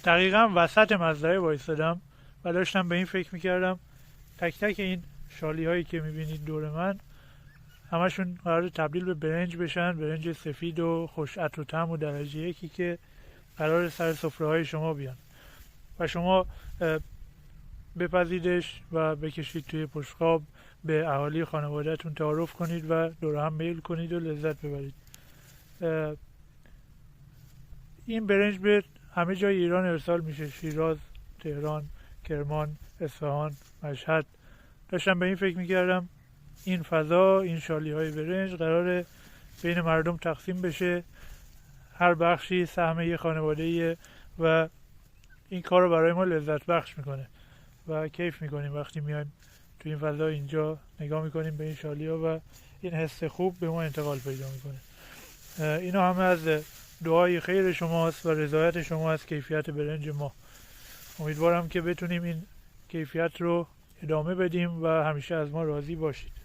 دقیقا وسط مزرعه وایسادم و داشتم به این فکر میکردم تک تک این شالی هایی که میبینید دور من همشون قرار تبدیل به برنج بشن، برنج سفید و خوش عطر و طعم و درجه یکی که قرار سر سفره های شما بیان و شما بپزیدش و بکشید توی بشقاب، به اهالی خانوادهتون تعارف کنید و دور هم میل کنید و لذت ببرید. این برنج به همه جای ایران ارسال میشه، شیراز، تهران، کرمان، اصفهان، مشهد. داشتم به این فکر میکردم این فضا، این شالی های برنج قراره بین مردم تقسیم بشه، هر بخشی سهم یه خانواده‌ایه و این کار رو برای ما لذت بخش میکنه و کیف میکنیم وقتی میایم تو این فضا اینجا نگاه میکنیم به این شالی ها و این حس خوب به ما انتقال پیدا میکنه. اینا همه از دعای خیر شماست و رضایت شما از کیفیت برنج ما. امیدوارم که بتونیم این کیفیت رو ادامه بدیم و همیشه از ما راضی باشید.